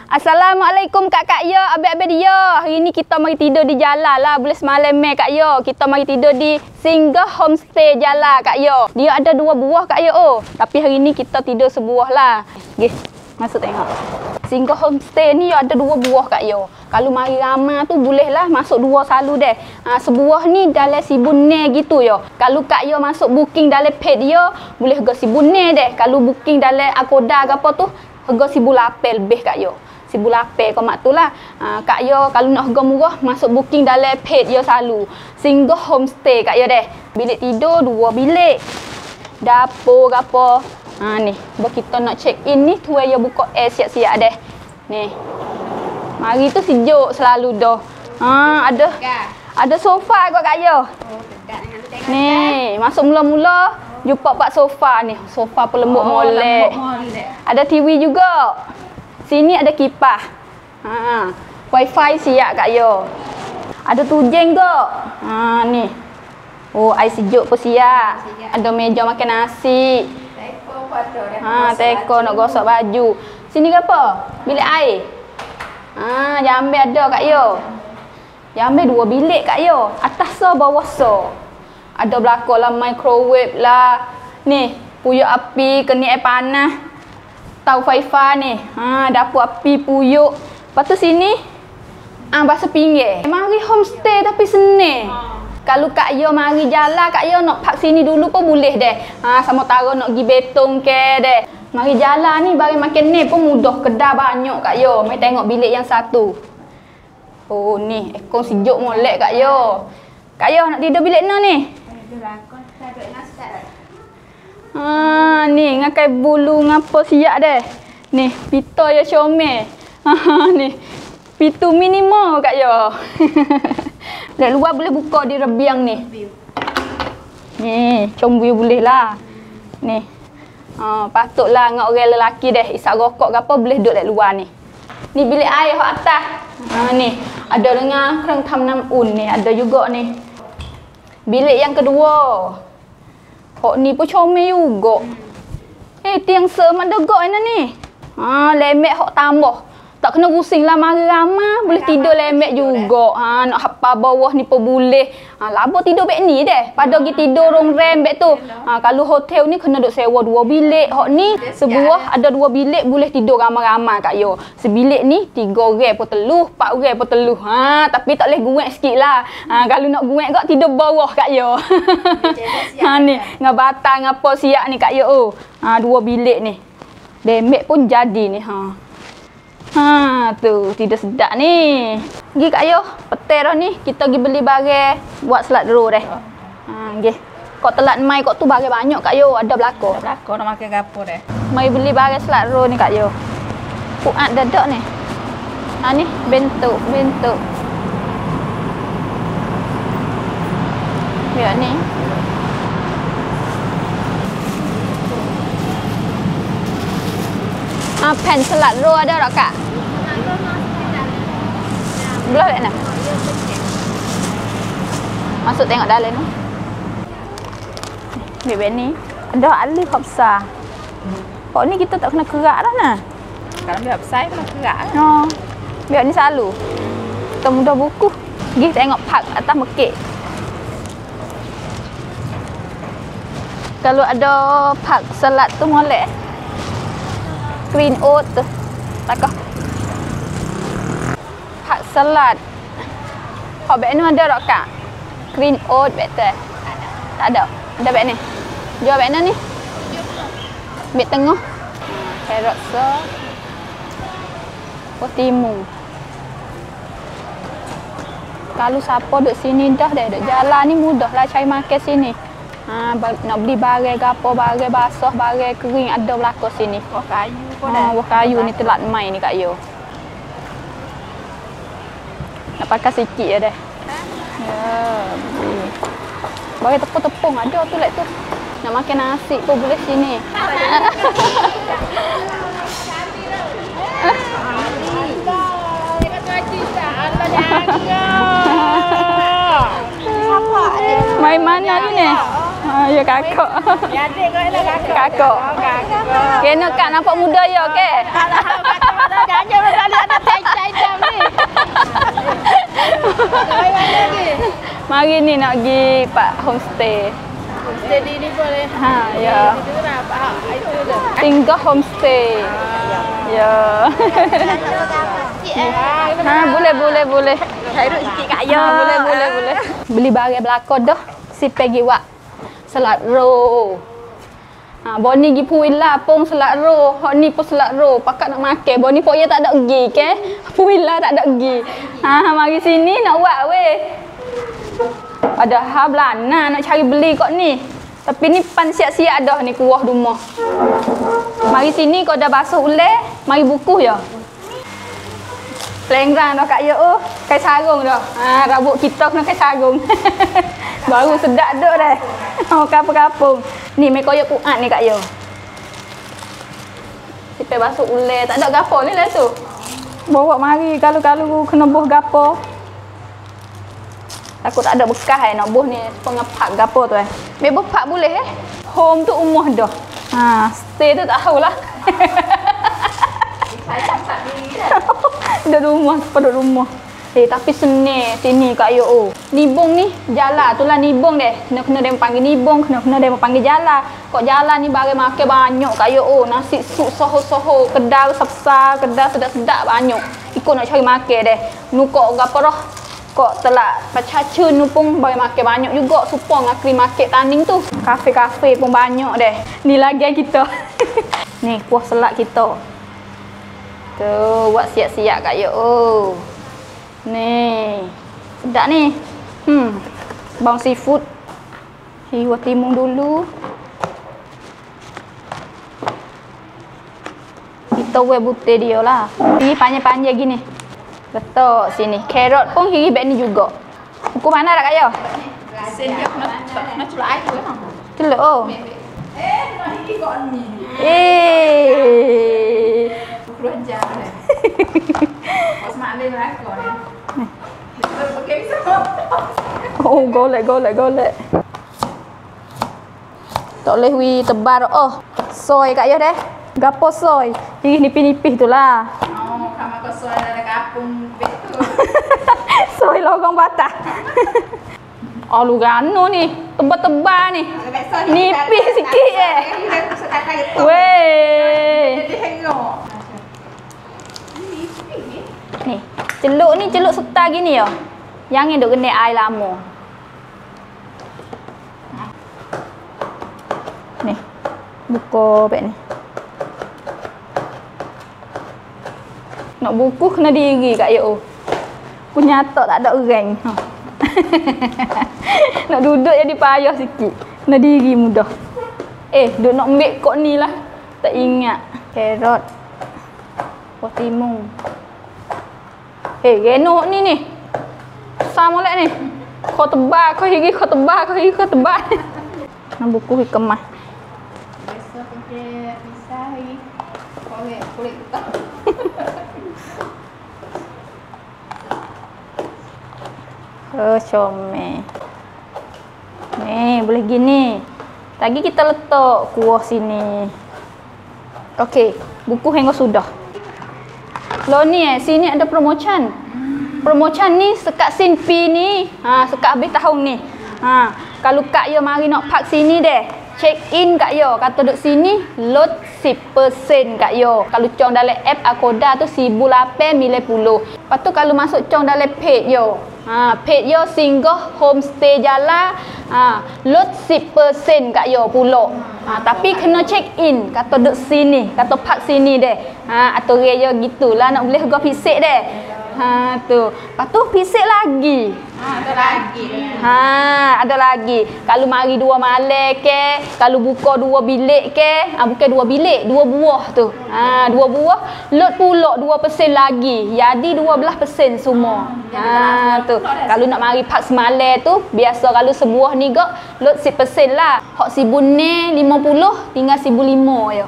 Assalamualaikum Kak Ya, abang-abang dia. Hari ni kita mari tidur di jalan lah. Boleh semalam Kak Ya. Kita mari tidur di Singgah Homestay Jalan Kak Ya. Dia ada 2 buah Kak Ya. Oh, tapi hari ni kita tidur sebuah lah. Okey, masuk tengok. Singgah Homestay ni ada 2 buah Kak Ya. Kalau mari ramai tu bolehlah masuk 2 selalu deh. Sebuah ni dalam RM1,000 gitu ya. Kalau Kak Ya masuk booking dalam page dia, boleh harga RM1,000 deh. Kalau booking dalam Agoda ke apa tu, harga RM1,800 lebih Kak Ya. RM1,800 kau mak tu lah. Kak Ya kalau nak harga murah masuk booking dalam page ya selalu. Singgah Homestay Kak Ya deh. Bilik tidur 2 bilik. Dapur apa. Ni, buat kita nak check in ni tu ya buka air siap-siap deh. Ni. Mari tu sejuk selalu dah. Ada sofa kau Kak Ya. Ni, masuk mula-mula jumpa pak sofa ni. Sofa pelembut molek. Ada TV juga. Sini ada kipas. Wifi siap Kak Ya. Ada tujeng ke? Ni. Oh, air sejuk pun siap. Ada meja makan nasi. Teko nak gosok baju. Sini ke apa? Bilik air. Jambe ada Kak Ya. Jambe 2 bilik Kak Ya. Atas so, bawah so. Ada belakang lah microwave lah. Ni, puyuk api, kena air panas. Tahu Faifa ni. Dapur api puyuk. Lepas tu sini basuh pinggir. Mari homestay tapi senang. Kalau Kak Ya mari jalan, Kak Ya nak park sini dulu pun boleh deh. Sama tara nak pergi betong ke deh. Mari jalan ni bagi makan ni pun mudah. Kedai banyak Kak Ya. Mari tengok bilik yang satu. Oh ni, ekor sejuk molek Kak Ya. Kak Ya nak tidur bilik mana ni? Ni ngakai bulu ngapa siap deh. Ni pita ya comel. Ni pitu minimum Kak Ya. Dari luar boleh buka di rebiang ni. Ni comel boleh lah. Ni. Patutlah dengan orang lelaki deh isap rokok ke apa boleh duduk dekat luar ni. Ni bilik air hok atas. Ni ada dengan kerang tam 6 un ni ada juga ni. Bilik yang kedua. Hok ni pun comel juga. Tiang sem ada gok ni. Lemek hok tambah. Tak kena pusing lah mari ramai. Boleh tidur lemek juga. Nak hapa bawah ni pun boleh. Laba tidur beg ni deh. Pada pergi tidur rong rem beg tu. Kalau hotel ni kena duk sewa 2 bilik. Hok ni sebuah ada 2 bilik boleh tidur ramai-ramai Kak Ya. Sebilik ni 3 orang pun teluh, 4 orang pun teluh. Tapi tak boleh guek sikit lah. Kalau nak guek kak tidur bawah Kak Ya. Ni dengan batang apa siap ni Kak Ya. 2 bilik ni. Lemek pun jadi ni. Tu tidur sedap ni. Pergi Kak Ya, petai dah ni. Kita pergi beli barang buat selat draw deh. Nggih. Kok telat mai kok tu barang banyak Kak Ya, ada belakang. Belakang nak makan gapo deh. Mai beli barang selat draw ni Kak Ya. Puat dadak ni. Ni bentuk. Ya ni. Pen selat draw ada tak Kak? Belah kat mana? Masuk tengok dalam tu. Beg ni. Ada alif hok besar. Hok ni kita tak kena kerak dah nah. Kalau biar besar kena kerak. Biar ni selalu. Kita mudah buku. Pergi tengok park atas mekik. Kalau ada park selat tu molek. Green oat tu. Takah. Park selat. Hok beg ni ada tak Kak? Green oat beg tu. Tak ada. Ada beg ni. Jual beg mana ni? Beg tengah. Carrot sauce. Timun. Kalau siapa duduk sini dah deh, duduk jalan ni mudahlah cari makan sini. Nak beli barang ke apa, barang basah, barang kering ada belakang sini. Buah kayu pun dah. Buah kayu ni telat mai ni Kak Ya. Nak pakai sikit je deh. Ya, beli. Barang tepung-tepung ada tu like tu. Nak makan nasi pun boleh sini. Main mana ni? Ya kakak. Ya adik kau ni kakak. Kakak. Kena Kak nampak muda ya ke? Jangan Mari ni nak pergi Pak homestay. Jadi ni boleh. Ha, ya. Itu apa? Itu dah. Singgah homestay. Ya. Ha, boleh. Cairut sikit kat Ya, boleh. Beli barang belakang dah. Si pergi wak selat ro. Ha, Boni gi puila pun selat ro. Hak ni pun selat ro. Pakak nak makan. Boni pun ya tak ada pergi ke. Puila tak ada pergi. Ha, mari sini nak wak weh. Ada hablana nak cari beli kok ni. Tapi ni pan siap-siap dah ni kuah rumah. Mari sini kau dah basuh uleh, mari bukuh ya. Pelengrang dah kak ya kai sarung dah. Ha, rambut kita kena kai sarung. Baru sedap dak dah. Oh, kapung-kapung. Ni mai koyak puat ni kak ya. Sipai basuh uleh, tak ada gapo ni lah tu. Bawa mari kalau kena buh gapo. Takut tak ada bekas nak buh ni pengepak gapo tu Mai buh pak boleh Home tu rumah dah. Ha, stay tu tak tahulah. Dah rumah, pada rumah. Tapi seni sini kat yo. Nibung ni jala tu lah nibung deh. Kena dia panggil nibung, kena dia panggil jala. Kok jala ni barang makan banyak kat yo. Nasi sup soho-soho, kedai besar, kedai sedap-sedap banyak. Ikut nak cari makan deh. Nukok gapo dah. Kok telak pacacun nu pun boleh makan banyak juga supong akri market taning tu. Kafe-kafe pun banyak deh. Ni lagi kita. Ni kuah selak kita. Tu buat siap-siap kat yo. Ni. Sedap ni. Bawang seafood. Hiwa timun dulu. Kita buat butir dia lah. Ni panjang-panjang gini. Letak sini. Carrot pun kiri beg ni juga. Ukur mana dah kak yo? Sen dia kena celak air tu kan. Celak oh. Nak gigi kok ni. Ukuran jam dah. Pas mak dia melakon ni. Okey bisa. Oh, golek. Tak boleh wi tebar soy kak yo deh. Gapo soy? Ih nipis-nipis tu lah. Oh, kamu kau soal ada kapung betul. Soy logong patah. Oh, lu gano ni. Tebal-tebal ni. Nipis sikit Weh. Ni, celuk serta gini ya. Yang ni duk kena air lama. Ni. Buka beg ni. Nak buku kena diri kat yo. Aku nyata tak ada orang. Nak duduk jadi payah sikit. Kena diri mudah. Duk nak ambil kok ni lah. Tak ingat. Carrot. Kuah timun. Genok ni. Sama lek ni. Kau tebal, kau tebal. Nak buku kemas. Besok kerja pisah lagi. Kulit kita. Comel. Ni boleh gini. Lagi kita letak kuah sini. Okey, buku hingga sudah. Lo ni sini ada promotion. Promotion ni sekat sin P ni. Sekat habis tahun ni. Kalau kak yo mari nak park sini deh. Check in kak yo, kata duduk sini load 10% kak yo. Kalau cong dalam app Akoda tu 1890. Lepas tu kalau masuk cong dalam page yo. Page yo singgah homestay jala. Load 10% kak yo pulak. Tapi kena check in, kata duduk sini, kata park sini deh. Atau yo gitulah nak boleh harga fisik deh. Tu. Lepas tu fisik lagi. Ada lagi. Kalau mari 2 malam ke, kalau buka 2 bilik ke, bukan 2 bilik, 2 buah tu. 2 buah, load pula 2% lagi. Jadi 12% semua. Tu. Kalau nak mari park semalam tu, biasa kalau sebuah ni gak load 10% lah. Hak sibu ni 50, tinggal 1,500 je.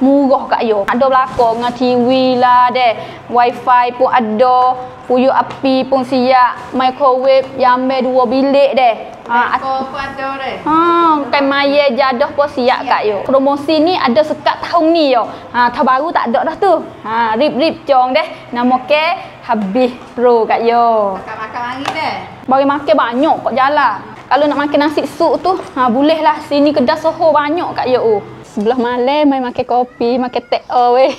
Murah kat yo. Ada belakang dengan TV lah deh. Wifi pun ada. Puyuh api pun siap. Microwave yang 2 bilik deh. Pun ada deh. Kan maya jadah pun siap kat yo. Promosi ni ada sekat tahun ni yo. Terbaru tak ada dah tu. Rip-rip jong deh. Nama ke habis pro kat yo. Makan mari deh. Bagi makan banyak kat jalan. Kalau nak makan nasi sup tu, bolehlah sini kedai Soho banyak kat yo. Sebelah malam mai makan kopi, makan take away.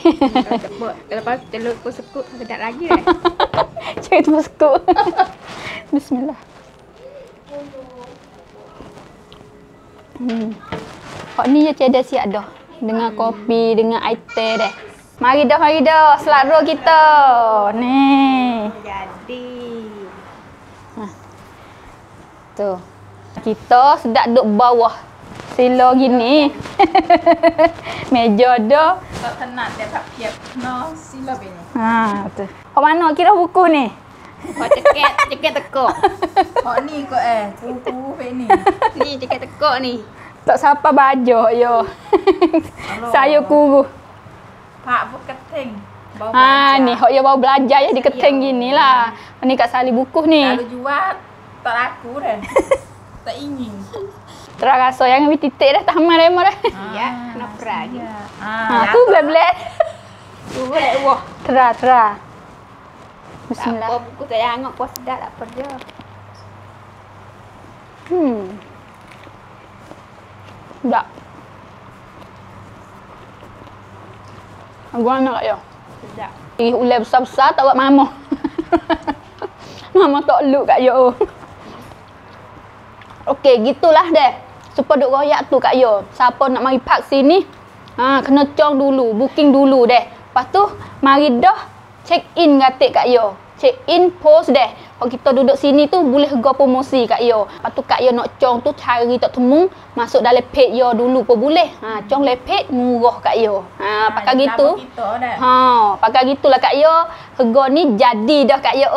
Lepas telur pun sekut sedap lagi dah. Cari tu sekut. Bismillah. Hak ni je cedek siap dah. Dengan kopi, dengan air teh dah. Mari dah. Selera kita. Ni. Jadi. Tu. Kita sedap duduk bawah sila gini. Meja dah. Tak tenang dapat piap. No, sila bini. Betul. Kau mana kira buku ni? Kau ceket tekuk. Kau ni kau buku ni. Ni ceket tekuk ni. Tak siapa baju yo. Saya guru. Pak pun keting. Ni hok yo baru belajar ya di keting gini lah. Ni kat sali buku ni. Kalau jual tak laku dah. Tak ingin. Terang rasa yang ambil titik dah tak aman rema dah. Ya, kena perai je. Tu blek-blek. Tu boleh wah. Terang. Bismillah. Apa buku tak hangat puas sedap tak perja. Tak. Aku anak kat yo. Sedap. Ulai besar-besar tak buat mama. Mama tak look kat yo. Okey, gitulah deh. Supaya duk royak tu kat yo. Siapa nak mari park sini, kena cong dulu, booking dulu deh. Lepas tu mari dah check in gatik kat yo. Check in post deh. Kalau kita duduk sini tu boleh go promosi kat yo. Lepas tu kat yo nak cong tu cari tak temu, masuk dalam page yo dulu pun boleh. Cong le page murah kat yo. Pakai gitu. Pakai gitulah kat yo. Harga ni jadi dah kat yo.